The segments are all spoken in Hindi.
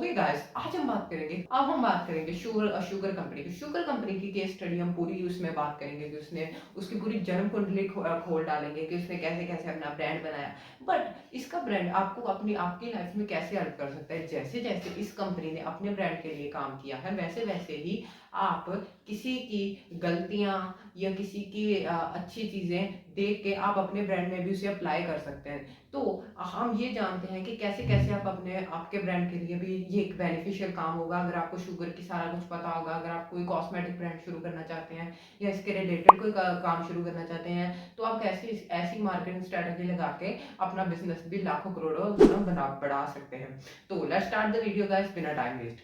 ओके गाइस, अब हम बात करेंगे शुगर कंपनी की। शुगर कंपनी की केस स्टडी हम पूरी उसमें बात करेंगे कि उसने उसकी पूरी जन्म कुंडली खोल डालेंगे कि उसने कैसे कैसे अपना ब्रांड बनाया। बट इसका ब्रांड आपको अपनी आपकी लाइफ में कैसे हेल्प कर सकता है? जैसे जैसे इस कंपनी ने अपने ब्रांड के लिए काम किया है, वैसे वैसे ही आप किसी की गलतियां या किसी की अच्छी चीजें देख के आप अपने ब्रांड में भी उसे अप्लाई कर सकते हैं। तो हम ये जानते हैं कि कैसे कैसे आप अपने आपके ब्रांड के लिए भी ये एक बेनिफिशियल काम होगा। अगर आपको शुगर की सारा कुछ पता होगा, अगर आप कोई कॉस्मेटिक ब्रांड शुरू करना चाहते हैं या इसके रिलेटेड कोई काम शुरू करना चाहते हैं, तो आप कैसे ऐसी मार्केटिंग स्ट्रेटेजी लगा के अपना बिजनेस भी लाखों करोड़ों गुना बना बढ़ा सकते हैं। तो let's start the video guys, बिना टाइम वेस्ट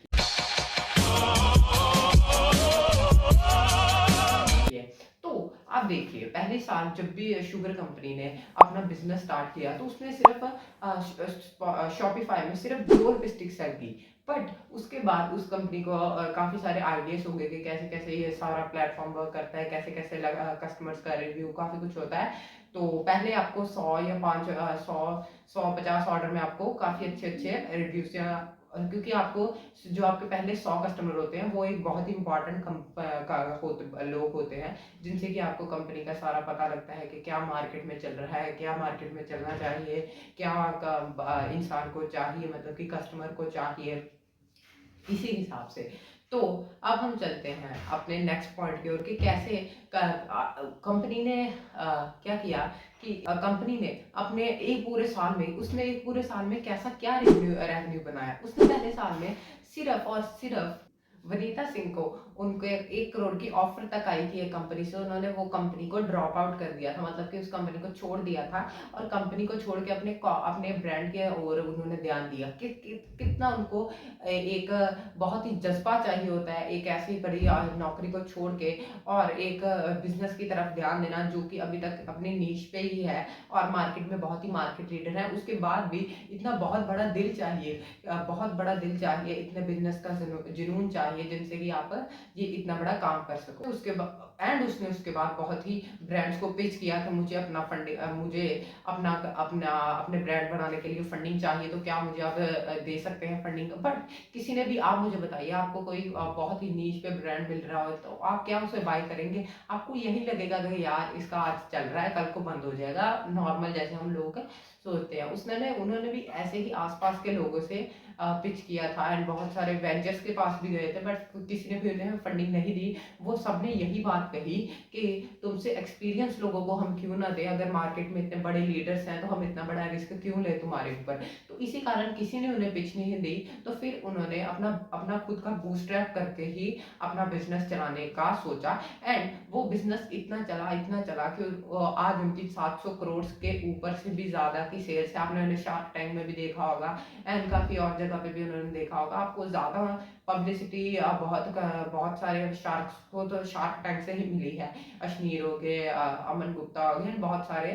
किए। तो आप देखिए, पहले साल जब भी शुगर कंपनी ने अपना बिजनेस स्टार्ट किया तो उसने सिर्फ शॉपिफाई में सिर्फ 2 लिपस्टिक सेल की। बट उसके बाद उस कंपनी को काफी सारे आइडियाज होंगे कि कैसे कैसे ये सारा प्लेटफॉर्म वर्क करता है, कैसे कैसे कस्टमर्स का रिव्यू काफी कुछ होता है। तो पहले आपको 100 या 150 ऑर्डर में आपको काफी अच्छे अच्छे रिव्यूज या क्योंकि आपको जो आपके पहले 100 कस्टमर होते हैं वो एक बहुत ही इंपॉर्टेंट लोग होते हैं, जिनसे कि आपको कंपनी का सारा पता लगता है कि क्या मार्केट में चल रहा है, क्या मार्केट में चलना चाहिए, क्या इंसान को चाहिए, मतलब कि कस्टमर को चाहिए, इसी हिसाब से। तो अब हम चलते हैं अपने नेक्स्ट पॉइंट की ओर कि कैसे कंपनी ने क्या किया कि कंपनी ने अपने एक पूरे साल में कैसा क्या रेवेन्यू बनाया। उसने पहले साल में सिर्फ और सिर्फ वनीता सिंह को उनके 1 करोड़ की ऑफर तक आई थी एक कंपनी से, उन्होंने वो कंपनी को ड्रॉप आउट कर दिया था, मतलब कि उस कंपनी को छोड़ दिया था और कंपनी को छोड़ के अपने ब्रांड के और उन्होंने ध्यान दिया कितना उनको एक बहुत ही जज्बा चाहिए होता है एक ऐसी बड़ी नौकरी को छोड़ के और एक बिजनेस की तरफ ध्यान देना जो कि अभी तक अपने नीश पे ही है और मार्केट में बहुत ही मार्केट लीडर है। उसके बाद भी इतना बहुत बड़ा दिल चाहिए, बहुत बड़ा दिल चाहिए, इतने बिजनेस का जुनून चाहिए जिनसे कि आप ये इतना बड़ा काम कर सको। तो उसने उसके बाद बहुत ही ब्रांड्स को पिच किया कि मुझे अपना फंडिंग मुझे अपना अपना अपने ब्रांड बनाने के लिए फंडिंग चाहिए, तो क्या मुझे आप दे सकते हैं फंडिंग। बट किसी ने भी, आप मुझे बताइए, आपको कोई बहुत ही नीच पे ब्रांड मिल रहा हो तो आप क्या उसे बाय करेंगे? आपको यही लगेगा कि यार इसका आज चल रहा है कल को बंद हो जाएगा, नॉर्मल जैसे हम लोग सोचते हैं। उन्होंने भी ऐसे ही आसपास के लोगों से पिच किया था एंड बहुत सारे वेंचर्स के पास भी गए थे, बट किसी ने भी उन्हें फंडिंग नहीं दी। वो सबने यही बात कही कि तुमसे एक्सपीरियंस लोगों को हम क्यों ना दें, अगर मार्केट में इतने बड़े लीडर्स हैं तो हम इतना बड़ा रिस्क क्यों ले तुम्हारे ऊपर। तो इसी कारण किसी ने उन्हें पिच नहीं दी, तो फिर उन्होंने अपना अपना खुद का बूस्ट्रैप करके ही अपना बिजनेस चलाने का सोचा। एंड वो बिजनेस इतना चला कि आज उनकी 700 करोड़ के ऊपर से भी ज्यादा की सेल्स है। आपने उन्हें शार्क टैंक में भी देखा होगा एंड काफी और जगह पे भी उन्होंने देखा होगा। आपको ज्यादा पब्लिसिटी बहुत सारे शार्क्स को तो शार्क टैंक से ही मिली है। अश्नीर हो गए, अमन गुप्ता हो गए, बहुत सारे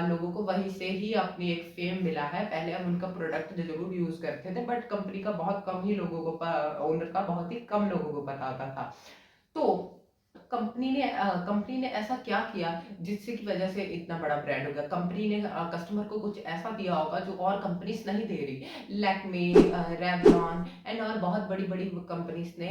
लोगों को वहीं से ही अपनी एक फेम मिला है। पहले हम उनका प्रोडक्ट जरूर यूज करते थे, बट कंपनी का बहुत कम ही लोगों को ओनर का बहुत ही कम लोगों को पता होता था। तो कंपनी ने ऐसा क्या किया जिससे की वजह से इतना बड़ा ब्रांड हो गया। कंपनी ने कस्टमर को कुछ ऐसा दिया होगा जो और कंपनीज नहीं दे रही। लैक्मे, रेवलॉन एंड और बहुत बड़ी बड़ी कंपनीज ने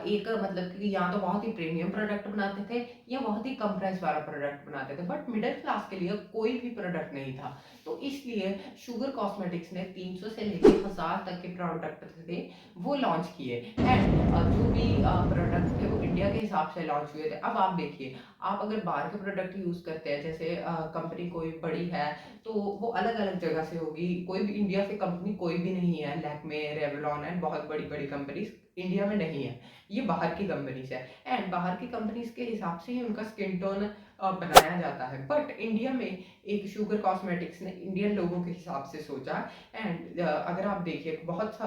एक मतलब कि या तो बहुत ही प्रीमियम प्रोडक्ट बनाते थे या बहुत ही कम प्राइस वाला प्रोडक्ट बनाते थे, बट मिडिल क्लास के लिए कोई भी प्रोडक्ट नहीं था। तो इसलिए शुगर कॉस्मेटिक्स ने 300 से लेकर 1000 तक के प्रोडक्ट थे वो लॉन्च किए। एंड जो भी प्रोडक्ट थे वो इंडिया के हिसाब से लॉन्च हुए थे। अब आप देखिए, आप अगर बाहर के प्रोडक्ट यूज करते हैं, जैसे कंपनी कोई बड़ी है तो वो अलग अलग जगह से होगी। कोई भी इंडिया से कंपनी कोई भी नहीं है, लैक्मे, रेवलॉन एंड बहुत बड़ी बड़ी कंपनीज इंडिया में नहीं है, ये बाहर की कंपनीज है। एंड बाहर की कंपनीज के हिसाब से ही उनका स्किन टोन बनाया जाता है। बट इंडिया में एक शुगर कॉस्मेटिक्स ने इंडियन लोगों के हिसाब से सोचा। एंड अगर आप देखिए, बहुत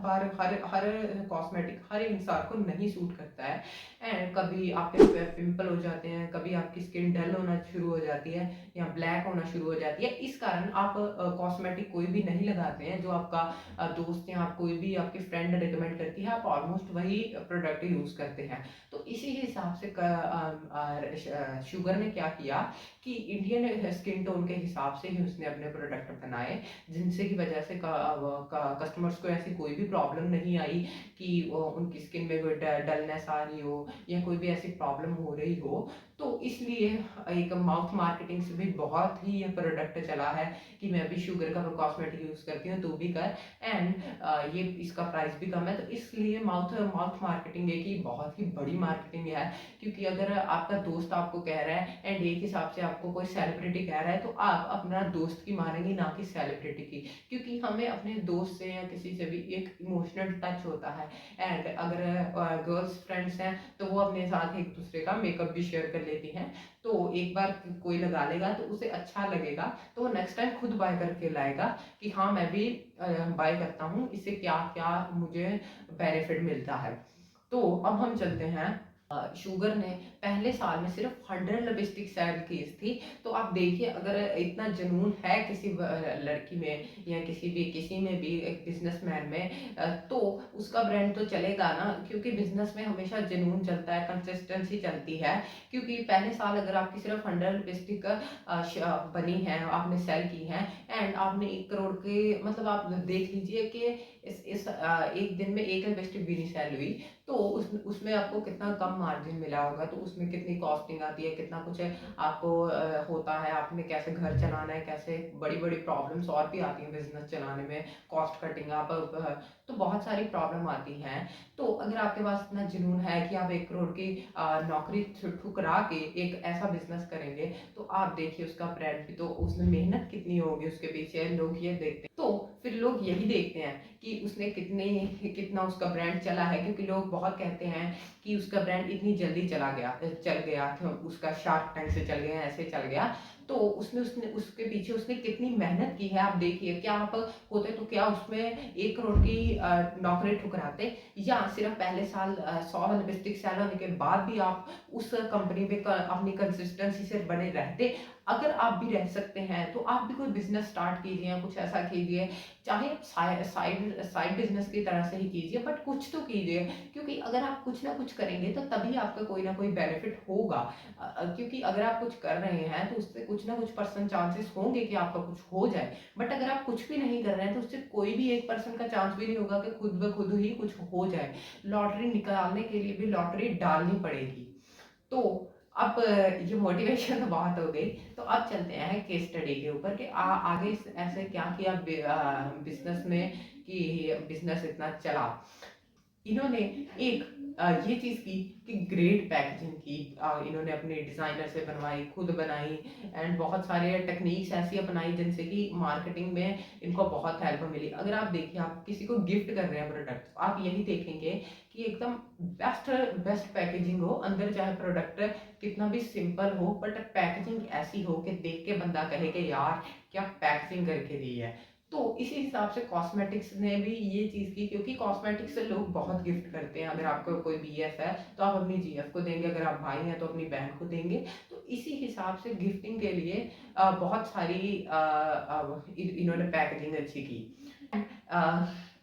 बार हर हर कॉस्मेटिक हर इंसान को नहीं सूट करता है। एंड कभी आपके पिंपल हो जाते हैं, कभी आपकी स्किन डल होना शुरू हो जाती है या ब्लैक होना शुरू हो जाती है। इस कारण आप कॉस्मेटिक कोई भी नहीं लगाते हैं जो आपका दोस्त या आप कोई भी आपकी फ्रेंड रिकमेंड करती है, आप ऑलमोस्ट वही प्रोडक्ट यूज करते हैं। तो इसी हिसाब से शुगर ने क्या किया कि इंडियन स्किन टोन के हिसाब से ही उसने अपने प्रोडक्ट बनाए, जिनसे की वजह से कस्टमर्स को ऐसी कोई भी प्रॉब्लम नहीं आई कि उनकी स्किन में कोई डलनेस आ रही हो या कोई भी ऐसी प्रॉब्लम हो रही हो। तो इसलिए एक माउथ मार्केटिंग से भी बहुत ही ये प्रोडक्ट चला है कि मैं भी शुगर का कॉस्मेटिक यूज़ करती हूँ, तू भी कर। एंड ये इसका प्राइस भी कम है, तो इसलिए माउथ माउथ मार्केटिंग एक ही बहुत ही बड़ी मार्केटिंग है। क्योंकि अगर आपका दोस्त आपको कह रहा है एंड एक हिसाब से आपको कोई सेलिब्रिटी कह रहा है, तो आप अपना दोस्त की मानेंगे, ना कि सेलिब्रिटी की। क्योंकि हमें अपने दोस्त से या किसी से भी एक इमोशनल टच होता है। एंड अगर गर्ल्स फ्रेंड्स हैं तो वो अपने साथ एक दूसरे का मेकअप भी शेयर कर लेती हैं। तो एक बार कोई लगा लेगा तो उसे अच्छा लगेगा, तो वो नेक्स्ट टाइम खुद बाय करके लाएगा कि हाँ मैं भी बाय करता हूँ, इससे क्या क्या मुझे बेनिफिट मिलता है। तो अब हम चलते हैं, शुगर ने पहले साल में सिर्फ 100 लिपस्टिक सेल की थी। तो आप देखिए, अगर इतना जुनून है किसी लड़की में या किसी में भी एक बिजनेसमैन में, तो उसका ब्रांड तो चलेगा ना, क्योंकि बिजनेस में हमेशा जुनून चलता है, कंसिस्टेंसी चलती है। क्योंकि पहले साल अगर आपकी सिर्फ 100 लिपस्टिक बनी है, आपने सेल की है, एंड आपने 1 करोड़ के, मतलब आप देख लीजिए कि इस एक दिन में एक लिपस्टिक भी नहीं सेल हुई, तो उसमें आपको कितना कम मार्जिन मिला होगा, तो उसमें कितनी कॉस्टिंग आती है, कितना कुछ है आपको होता है, आपने कैसे घर चलाना है, कैसे बड़ी बड़ी प्रॉब्लम्स और भी आती हैं बिजनेस चलाने में, कॉस्ट कटिंग आप तो बहुत सारी प्रॉब्लम आती हैं। तो अगर आपके पास इतना जुनून है कि आप 1 करोड़ की नौकरी ठुकरा के एक ऐसा बिजनेस करेंगे, तो आप देखिए उसका ब्रांड भी, तो उसमें मेहनत कितनी होगी उसके पीछे, लोग ये देखते हैं। तो फिर लोग यही देखते हैं कि उसने कितना उसका ब्रांड चला है, क्योंकि लोग बहुत कहते हैं कि उसका ब्रांड इतनी जल्दी चल गया था, उसका शार्क टैंक से चल गया, ऐसे चल गया। तो उसने उसने उसके पीछे उसने कितनी मेहनत की है, आप देखिए। क्या आप होते तो क्या उसमें 1 करोड़ की नौकरी ठुकराते, या सिर्फ पहले साल 100 लिपस्टिक सेल होने के बाद भी आप उस कंपनी में अपनी कंसिस्टेंसी से बने रहते। अगर आप भी रह सकते हैं तो आप भी कोई बिजनेस स्टार्ट कीजिए या कुछ ऐसा कीजिए, चाहे आप साइड बिजनेस की तरह से ही कीजिए, बट कुछ तो कीजिए। क्योंकि अगर आप कुछ ना कुछ करेंगे तो तभी आपका कोई ना कोई बेनिफिट होगा। क्योंकि अगर आप कुछ कर रहे हैं तो उससे कुछ ना कुछ परसेंट चांसेस होंगे कि आपका कुछ हो जाए, बट अगर आप कुछ भी नहीं कर रहे हैं तो उससे कोई भी 1% का चांस भी नहीं होगा कि खुद ब खुद ही कुछ हो जाए। लॉटरी निकालने के लिए भी लॉटरी डालनी पड़ेगी। तो अब ये मोटिवेशन तो बहुत हो गई, तो अब चलते हैं केस स्टडी के ऊपर कि आगे ऐसे क्या किया बिजनेस में कि बिजनेस इतना चला। इन्होंने एक ये चीज़ की कि ग्रेट पैकेजिंग की, इन्होंने अपने डिज़ाइनर से बनवाई, खुद बनाई, एंड बहुत सारे टेक्निक्स ऐसी अपनाई जिनसे कि मार्केटिंग में इनको बहुत हेल्प मिली। अगर आप देखिए, आप किसी को गिफ्ट कर रहे हैं प्रोडक्ट, आप यही देखेंगे कि एकदम बेस्ट बेस्ट पैकेजिंग हो, अंदर चाहे प्रोडक्ट कितना भी सिंपल हो, बट पैकेजिंग ऐसी हो कि देख के बंदा कहे कि यार क्या पैकेजिंग करके दी है। तो इसी हिसाब से कॉस्मेटिक्स ने भी ये चीज़ की, क्योंकि कॉस्मेटिक्स से लोग बहुत गिफ्ट करते हैं। अगर आपका कोई बीएफ है तो आप अपनी जीएफ को देंगे, अगर आप भाई हैं तो अपनी बहन को देंगे। तो इसी हिसाब से गिफ्टिंग के लिए बहुत सारी इन्होंने पैकेजिंग अच्छी की।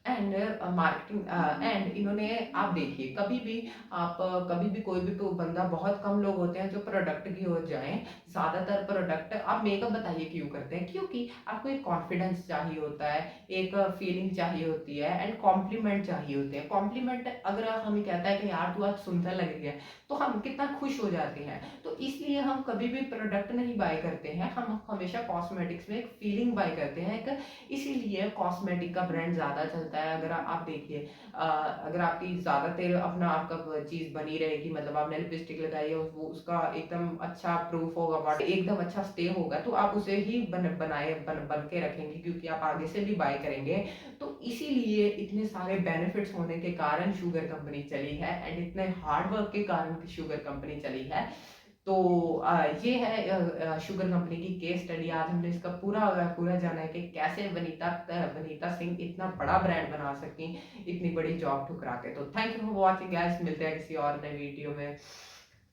एंड मार्केटिंग, एंड इन्होंने, आप देखिए, कभी भी कोई भी बंदा, बहुत कम लोग होते हैं जो प्रोडक्ट की ओर जाएं। ज़्यादातर प्रोडक्ट, आप मेकअप बताइए क्यों करते हैं, क्योंकि आपको एक कॉन्फिडेंस चाहिए होता है, एक फीलिंग चाहिए होती है, एंड कॉम्प्लीमेंट चाहिए होते हैं। कॉम्प्लीमेंट अगर हमें कहता है कि यार तू आज सुंदर लग रही है, तो हम कितना खुश हो जाते हैं। तो इसलिए हम कभी भी प्रोडक्ट नहीं बाय करते हैं, हम हमेशा कॉस्मेटिक्स में एक फीलिंग बाय करते हैं, एक, इसीलिए कॉस्मेटिक का ब्रांड ज़्यादा चलता है। अगर आप देखिए, अगर आपकी ज़्यादा देर अपना आपका चीज़ बनी रहेगी, मतलब आपने लिपस्टिक लगाई है, वो उसका एकदम अच्छा प्रूफ होगा, एकदम अच्छा स्टे होगा, तो आप उसे ही बन के रखेंगे, क्योंकि आप आगे से भी बाय करेंगे। तो इसीलिए इतने सारे बेनिफिट्स होने के कारण शुगर कंपनी चली है, एंड इतने हार्ड वर्क के कारण शुगर कंपनी चली है। तो ये है शुगर कंपनी की केस स्टडी। आज हमने इसका पूरा जाना है कि कैसे वनीता सिंह इतना बड़ा ब्रांड बना सकी, इतनी बड़ी जॉब ठुकरा के। तो thank you for watching guys, मिलते हैं किसी और नए वीडियो में।